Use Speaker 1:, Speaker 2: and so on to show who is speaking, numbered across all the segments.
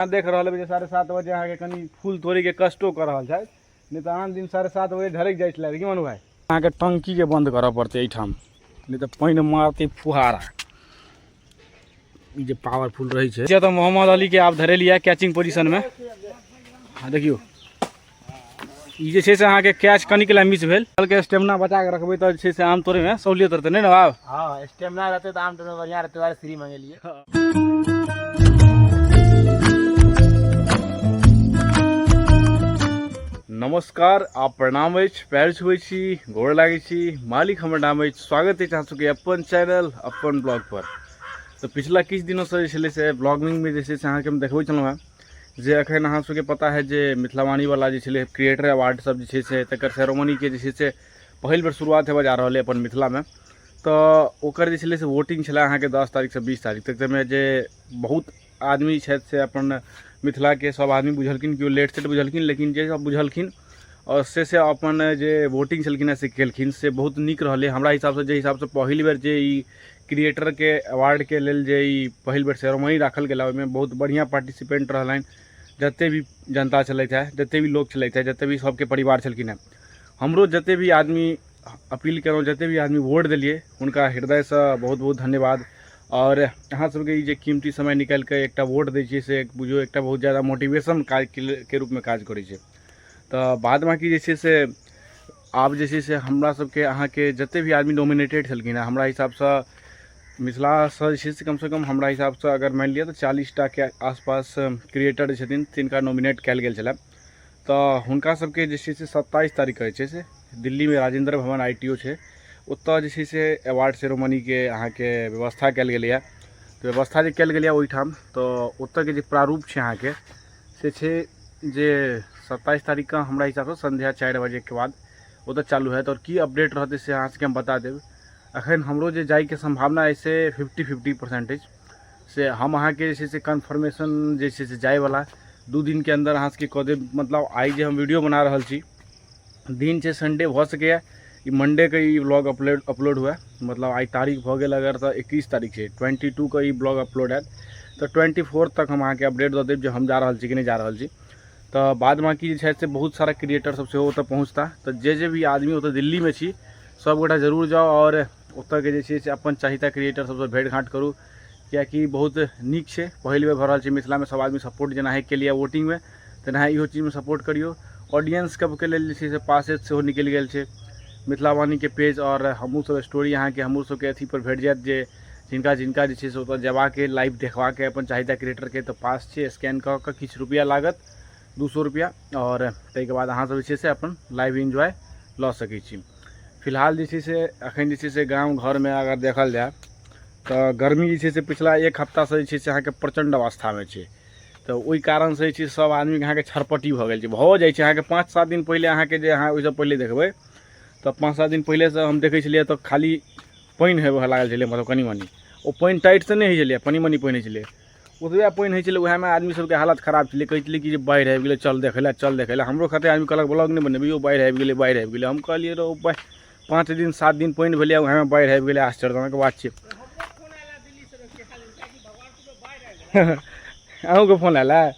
Speaker 1: देख रहा है 7:30 बजे अहाँ के कनी फूल तोड़ी के कष्टो कर रहा है, नहीं तो आन दिन 7:30 बजे ढलक जाए कि मनु भाई अहाँ के टंकी के बंद करे पड़ते एठाम, नहीं तो पानी मारते फुहारा जो पावरफुल रही है। तो मोहम्मद अली के आप धरे लिया कैचिंग पोजीशन में। हाँ देखियो ये से अहाँ के कैच कनिक ला मिस भेल, के स्टेमिना बचा के रखबे तो से आम तोड़े में सहूलियत रहते नहीं ना बाब।
Speaker 2: हां स्टेमिना रहते तो आम तोड़े में बढ़िया रहते, वाले फ्री मांगे लिए।
Speaker 1: नमस्कार, आप प्रणाम पैर छुए छी, गोड़ लागे छी, मालिक हमर नाम है। स्वागत है अहाँ सबके अपन चैनल अपन ब्लॉग पर। तो पिछला किछु दिनों से ब्लॉगिंग में जैसे अहाँ के हम देखबे चलूँ हैं जे अखन अहाँ सबके पता है जे मिथिलावाणी वाला जे क्रिएटर अवार्ड सब जे तकर सेरेमनी के जे पहिल बेर शुरुआत होबे जा रहा है अपन मिथिला में। तो ओकर जे से वोटिंग छला अहाँ के 10 तारीख से 20 तारीख तक में जे बहुत आदमी छथि से अपन मिथिला के सब आदमी बुझलखिन कि लेट सेट बुझलखिन, लेकिन जे सब बुझलखिन और से अपन जे वोटिंग छलखिन से केलखिन से बहुत नीक रहले हमरा हिसाब से। जे हिसाब से पहिल बेर जे क्रिएटर के अवार्ड के लेल जे पहिल बेर सेरेमनी राखल गेला ओहिमे बहुत बढ़िया पार्टिसिपेंट रहलनि, जते भी जनता चलैत है, जते भी लोग चलैत है, जते भी सबके परिवार छलखिन है। हमरो जते भी आदमी अपील करूँ, जते भी आदमी वोट दिलिए उनका हृदय से बहुत बहुत धन्यवाद। और अहाँ सबके जे कीमती समय निकाल के एक वोट दै छियै से बुझियो एक बहुत ज़्यादा मोटिवेशन काज के रूप में काज करै छै। तो बाद बाकी जे से आब जे से हमरा सबके अहाँ के जते भी आदमी नॉमिनेटेड छलखिन है, हमरा हिसाब से मिथिला से कम से कम हमरा हिसाब से अगर मान लिया तो 40टा के आसपास क्रिएटर छथिन तिनका नॉमिनेट कल गेल छलै। तो हुनका सबके जे से 27 तारीख के से दिल्ली में राजेंद्र भवन ITO है, उत्तर जे से अवार्ड सेरेमनी के अहाँ के व्यवस्था कल गेल। तो व्यवस्था जे कल गेल ओहिठाम तो उत्तर के जे प्रारूप है अहाँ के से जे 27 तारीख का हमरा हिसाब से संध्या 4 बजे के बाद उधर चालू है। तो की अपडेट रहते से अहाँ सबके हम बता देब। अखन हमरो जे जाय के संभावना है से 50-50% से हम अहाँ के जे कन्फर्मेशन जे से जाय वाला 2 दिन के अंदर अहाँ सबके कह देब। मतलब आई जे हम वीडियो बना रहा छी दिन से संडे भ सके मंडे के ब्लॉग अपलोड हुआ, मतलब आई तारीख भ गेल अगर तो 21 तारीख है 22 का ब्लॉग अपलोड है तो 24 तक हम अहाँ के अपडेट दे देब जो हम जा रहा छी कि नहीं जा रहा छी। तो बाद बाकी से बहुत सारा क्रिएटर सब से ओतऽ पहुँचता। तो जे भी आदमी ओतऽ दिल्ली में छी सब गोटा जरूर जाओ और उत्तर के जे अपन चाहिता क्रिएटर सबसे भेंट घाट करूँ, कियाकि बहुत नीक है पहिल बेर भ रहल छै मिथिला में। सब आदमी सपोर्ट जेना है के लिए वोटिंग में तेना इहो चीज में सपोर्ट करियो। ऑडियंस कब के लेल जे पासेज से निकल गेल छै मिथिलावाणी के पेज, और हमहूँ सब स्टोरी अहाँ के हमहूँ सबके अथी पर भेट जायत जे जिनका जिनका जे छै से ओतऽ जेबा के लाइव देखबा के अपन चाहिता क्रिएटर के तो पास छै, स्कैन कऽ के किछु रुपया लागत 200 रुपया, और ताहिके बाद अहाँ सब जे से अपन लाइव एंजॉय लऽ सकै छी। फिलहाल जे से अखन जे से गाँव घर में अगर देखल जाए तो गर्मी जे से पिछला 1 हफ्ता से जे से अहाँ के प्रचंड अवस्था में छै। तो ओहि कारण से जे सब आदमी के अहाँ के छरपटी भ गेल छै, भ जाइ छै। अहाँ के 5-7 दिन पहले अहाँ के जे अहाँ ओहिसँ पहले देखबै तो 5-7 दिन पहले से हम देखै छलियै तो खाली पानि हेबे लागल छलै, मतलब कनी मनी ओ पानि टाइट से नहीं होइ छलै, पानी मनी पानि होइ छलै। ओतबे पानि होइ छलै वएह में आदमी सबके हालत खराब छलै, कहै छलै कि जे बाढ़ि आबि गेलै चल देखै लए। हमरो खातिर आदमी कहलक ब्लॉग नहीं बनेबै यौ बाढ़ि आबि गेलै। हम कहलियै रो 5 दिन 7 दिन पानि भेलै वएह में बाढ़ि आबि गेलै, आश्चर्यजनक बात छै। अहूँके फोन आयल है?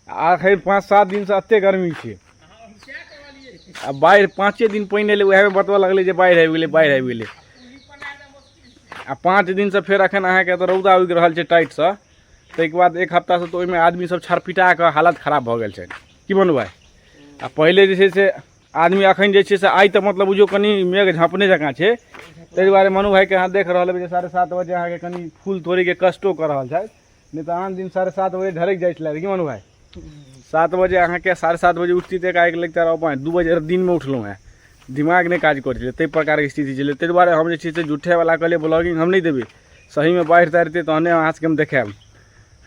Speaker 1: आखिर 5-7 दिन से एते गर्मी छै आ बाढ़ि 5 दिन पानि एलै वएह में बतबऽ लगलै जे बाढ़ि आबि गेलै। आ 5 दिन से फेर अखन अहाँ के तो रौदा उगि रहल छै टाइट से, ताहिके बाद 1 हफ्ता से तो ओहिमे आदमी सब छरपिटा के हालत खराब भऽ गेल छै कि मनु भाई। आ पहले जे से आदमी अखन जे से आई तो मतलब बुझियो कनी मेघ झाँपने जकाँ छै, ताहि दुआरे मनु भाई के अहाँ देख रहल हेबै 7:30 बजे अहाँ के कनी फूल तोड़ी के कष्टो कर रहल छै, नहीं तो आन दिन 7:30 बजे ढलक जाए छलै कि मनु भाई। 7 बजे अहाँ के 7:30 बजे उठती तो एक लगता रह 2 बजे दिन में उठलूँ है, दिमाग नहीं काज कर छलै, ताहि प्रकार के स्थिति छलै। ताहि दुआरे हम जे से झूठे वाला कहलिए ब्लॉगिंग हम नहीं देबै, सही में बाढ़ि तारते तहने अहाँ सबके हम देखाएब।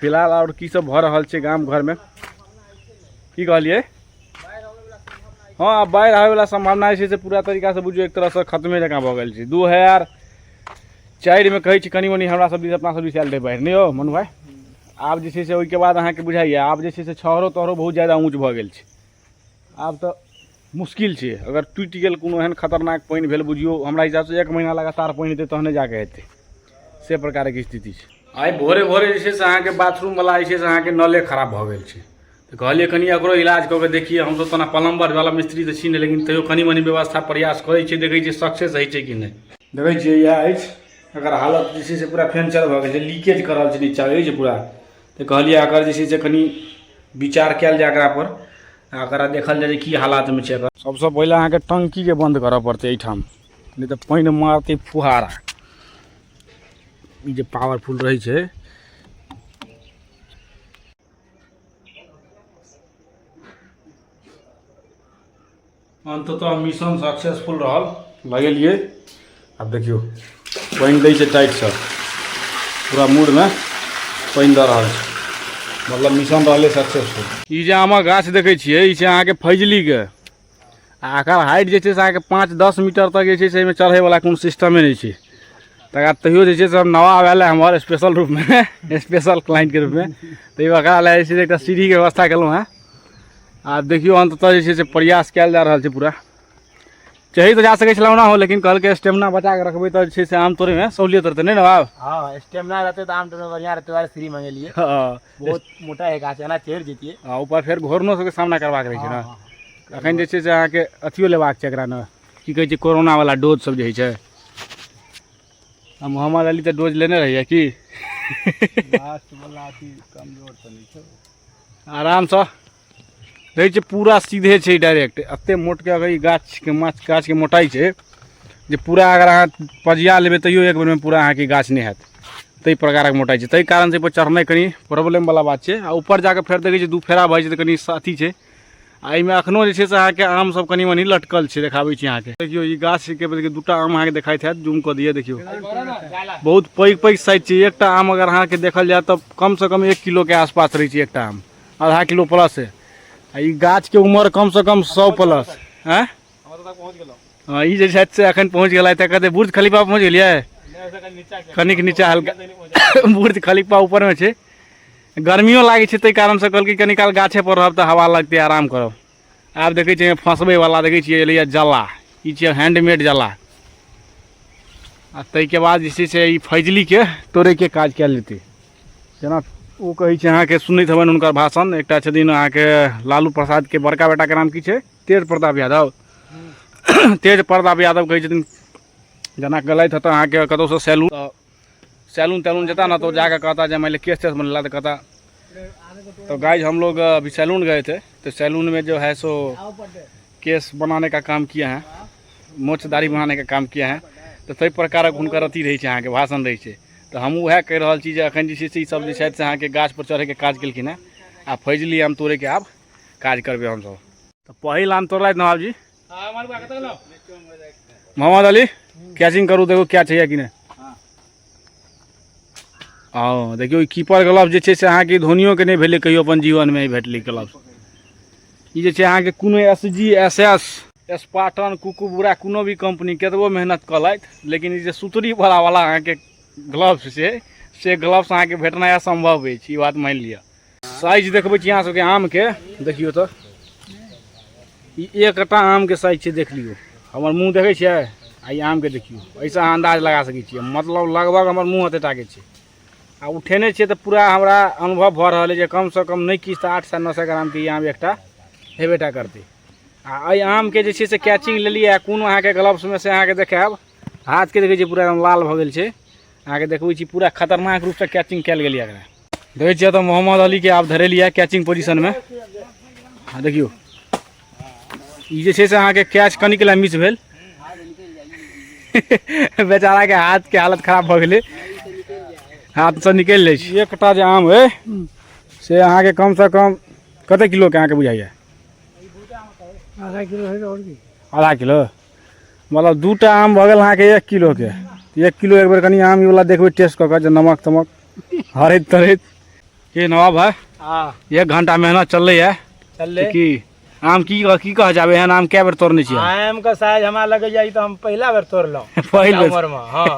Speaker 1: फिलहाल और की सब भऽ रहल छै गाम घर में की कहलिए? हाँ बाढ़ि आवे वाला संभावना से पूरा तरीका से बुझियो एक तरह से खत्मे जकाँ भऽ गेल छै। 2004 में कहै छी कनी मनी हमरा सब दिस अपना सब दिस आयल रहै बाढ़ि, नहीं हो मनु भाई। आब जे से ओहिके बाद अहाँ के बुझाइए आब जे से छहरो तहरो बहुत ज़्यादा ऊँच भऽ गेल छै। आब तो मुश्किल छै, अगर टूटि गेल कोनो एहन खतरनाक पानि भेल बुझियो हमरा हिसाब से 1 महीना लगातार पानि हेतै तहने जाके हेतै, से प्रकार के स्थिति छै। आइ भोरे भोरे जे छै से अहाँके बाथरूम वाला जे छै से अहाँके नले खराब भऽ गेल छै तऽ कहलिए कनि एकरो इलाज कऽ के देखिए। हमसब तना प्लम्बर वाला मिस्त्री तऽ छी नहि, लेकिन तैयो कनि मनि व्यवस्था प्रयास करै छियै, देखै छियै सक्सेस होइ छै कि नहि। देखै छियै इएह अछि, एकर हालत जे छै से पूरा फेंचर भऽ गेल छै, लीकेज कर रहल छै नीचा अछि पूरा। तऽ कहलिए एकर जे छै से कनि विचार कयल जाय एकरापर, आ एकरा देखल जाय जे की हालातमे छै एकर। सबसँ पहिले अहाँके टंकीके बंद करऽ पड़तै एहिठाम, नहीं तो पानी मारते फुहारा। ये पावरफुल रही है। अंततः मिशन सक्सेसफुल रहल, लगेलिए। अब देखियो पानी दै छै टाइट से, पूरा मूड में पानी दऽ रहल छै, मतलब मिशन रहले सक्सेसफुल। ये जे आमक गाछ देखे छियै, ई छै अहाँके फैजली के। आ एकर हाइट जे छै से अहाँके 5-10 मीटर तक जे छै से एहिमे चढ़ैवला कोनो सिस्टमे नहीं छै। तकर तैयो जे छै से नवाब आयल है हमर स्पेशल रूप में स्पेशल क्लाइंट के रूप में, तैयो एकरा लेल जे छै से सीढ़ी के व्यवस्था केलहुँ हैं। आ देखियो अंततः जे छै से प्रयास कयल जा रहल छै पूरा। चढ़ि तऽ जा सकै छलहुँ ना हो, लेकिन कहलकै स्टेमिना बचा के रखबै तऽ जे छै से आम तोड़े में सहूलियत रहतै, नहीं नवाब?
Speaker 2: हाँ, स्टेमिना रहते तो आम तोड़े में बढ़िया रहते, सीढ़ी मांगे लिए। बहुत मोटा है गाछ, एना चढ़ि जैतिए।
Speaker 1: ऊपर फेर घोरनो सबके सामना करबाक रहै छै ने। अखन जे छै से अहाँके अथियो लेबाक छै एकरा ने, की कहै छै कोरोना वाला डोज सब जे होइ छै। आ मोहम्मद अली तो डोज लेने रहिए कि?
Speaker 2: कमजोर तो नहीं छै,
Speaker 1: आराम से रहै छै, पूरा सीधे छै डायरेक्ट। एते मोट के अगर ई गाछ के मोटाई छै जे पूरा अगर अहाँ पजिया लेबै तैयो एक बेर में पूरा अहाँके गाछ नहीं हैत, ताहि प्रकारक मोटाई छै। ताहि कारण से पर चढ़नाइ कनि प्रॉब्लम वाला बात छै। आ ऊपर जाके फेर देखै छियै दू फेरा भऽ जाइ छै तऽ कनि अथी छै। आ एहिमे एखनो जे छै से अहाँके आम सब कनि मनि लटकल छै, देखाबै छी अहाँके। देखियो ई गाछ के दूटा आम अहाँके देखाइत हैत, जूम कऽ दिए देखियो, बहुत पैघ पैघ साइज छै। एकटा आम अगर अहाँके देखल जाय तऽ कम से कम 1 किलो के आसपास रहै छै एकटा आम, आधा किलो प्लस है। आ ई गाछ के उम्र कम से कम 100 प्लस है। हाँ, ई जे छथि से एखन पहुँच गेलै तऽ कहते बुर्ज खलीफा पहुँच गेलियै, कनिक नीचा हल्का बुर्ज खलीफा ऊपर में छै। गर्मियों लागै छै, ताहि कारण से कहलकै कनी काल गाछे पर रहब तऽ हवा लगतै, आराम करब। आब देखै छियै फंसबै वाला देखै छियै एलैया जला, ई छै हैंडमेड जला। आ ताहिके बाद जे छै से ई फैजली के तोड़े के काज कयल जेतै। जेना ओ कहै छै अहाँके सुनैत हेबनि हुनकर भाषण, एकटा छथिन अहाँके लालू प्रसाद के बड़का बेटा के नाम की छै? तेज प्रताप यादव। तेज प्रताप यादव कहै छथिन जेना गलत हेतै अहाँके कतौ से सैलून तैलून जेता ना, तो जाकर कहता जब मान ली केस तेस बनेला तो कहता तो गाइज हम लोग अभी सैलून गए थे, तो सैलून में जो है सो केस बनाने का काम किया है, मोछ दाढ़ी बनाने का काम किया है। तो ताहि प्रकारक हुनकर अथी रहै छै अहाँके भाषण रहै छै। तऽ हम वएह कहि रहल छी जे एखन जे छै से ई सब जे छथि से अहाँके गाछ पर चढ़ैके काज केलखिन हैं, आ फैजली आम तोड़ैके आब काज करबै हमसब। तऽ पहिल आम तोड़लथि नवाब जी। मोहम्मद अली कैचिंग करू, देखो क्या चाहिए कि नहीं। हाँ देखियो कीपर ग्लव्स जे छै से अहाँके धोनियो के नहीं भेलै कहियो अपन जीवन में भेटलै ग्लव्स। ई जे छै अहाँके कोनो SG SS स्पार्टन कुकुबुरा कोनो भी कंपनी कतबो मेहनत कलथि, लेकिन ई जे सुतरी वाला अहाँके ग्लव्स छै से ग्लव्स अहाँके भेटनाइ असंभव अछि, ई बात मानि लिअ। साइज देखबै छी अहाँ सबके आम के, देखियो तऽ ई एकटा आम के साइज छै, देख लियो। हमर मुँह देखै छियै, आ ई आम के देखियो, एहिसँ अहाँ अंदाज लगा सकै छियै, मतलब लगभग हमर मुँह एतेटा के छै। आ उठेने छियै तऽ पूरा हमरा अनुभव भऽ रहल है जे कम से कम नहीं किछु तऽ 800-900 ग्राम के ई आम एकटा हेबेटा करतै। आ एहि आम के जे छै से कैचिंग लेलियै, कोनो अहाँके ग्लव्स में से अहाँके देखायब, हाथ के देखै छियै पूरा एकदम लाल भऽ गेल छै। अहाँके देखबै छी पूरा खतरनाक रूप से कैचिंग कयल गेल एकरा, देखै छियै। तऽ मोहम्मद अली के आब धरेलियै कैचिंग पोजिशन में। हाँ देखियो ई जे छै से अहाँके कैच कनिक ला मिस भेल बेचारा के हाथ के हालत खराब भऽ गेलै, हाथ से निकलि जाइ छै। एकटा जे आम है से अहाँके कम से कम कते किलो के अहाँके बुझाइए?
Speaker 2: आधा किलो है और की?
Speaker 1: आधा किलो, मतलब दूटा आम भऽ गेल अहाँके 1 किलो के। 1 किलो एक बेर कनि आम वाला देखबै टेस्ट कऽ के, जे नमक तमक हरैत तरैत के नवाब है। 1 घंटा मेहनत चललै है कि आम की कह जाबे एहन आम कै बेर तोड़ने छियै?
Speaker 2: आम का साइज हमरा लगैया ई तो हम पहला बेर तोड़लौं
Speaker 1: पहिल बेर
Speaker 2: उम्र में। हाँ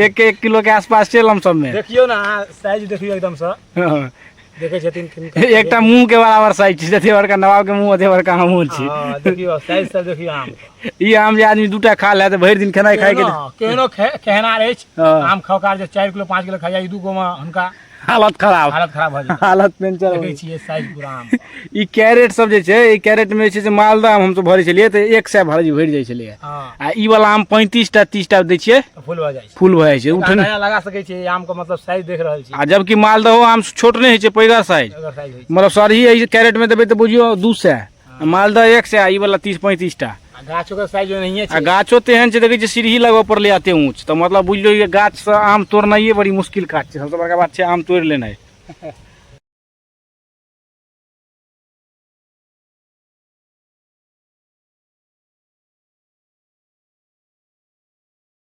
Speaker 1: 1 किलो के आसपास छै लमसम में।
Speaker 2: देखियो ना साइज देखियो एकदम से। देखे छथिन
Speaker 1: एकटा मुंह के बराबर साइज छै, जते बड़का नवाब के मुंह ओते बड़का हमहूँ छी।
Speaker 2: हां देखियो साइज सब देखियो आम
Speaker 1: ई आम जे आदमी दूटा खा ले त भरि दिन खेनाइ खाइ के
Speaker 2: केहनो कहना रहै छै
Speaker 1: हाँ।
Speaker 2: आम खाओकार जे 4 किलो 5 किलो खा जाय, 2 गो में हुनका
Speaker 1: हालत खराब
Speaker 2: भऽ जेतै।
Speaker 1: हालत पेंचर
Speaker 2: देखै छियै साइज पूरा आम
Speaker 1: ई कैरेट सब जे छै, ई कैरेट में जे छै से मालदह आम हम सब भरै छलियै त 100 भरि जाइ छलियै।
Speaker 2: हां
Speaker 1: आ ई वाला आम 35 टा 30 टा दै छियै,
Speaker 2: फूल भऽ जाइ छै,
Speaker 1: फूल भऽ जाइ छै उठने।
Speaker 2: नया लगा सकै छै आम के, मतलब साइज देख रहल छी।
Speaker 1: आ जबकि मालदहो आम छोट नहीं होइ छै, पैघा साइज,
Speaker 2: अगर साइज होइ छै
Speaker 1: मतलब सरही एहि कैरेट में देबै तऽ बुझियो 200, मालदह 100, ई वाला 30-35 टा।
Speaker 2: आ गाछो के साइज ओनहिये
Speaker 1: आ
Speaker 2: छै।
Speaker 1: गाछो तेहन छै, देखै छियै सीढ़ी लगबऽ पड़लै एते ऊँच, तऽ मतलब बुझियौ ये गाछ से आम तोड़नाइये बड़ी मुश्किल काज छै। सबसे बड़का बात छै आम तोड़ि लेनाइ।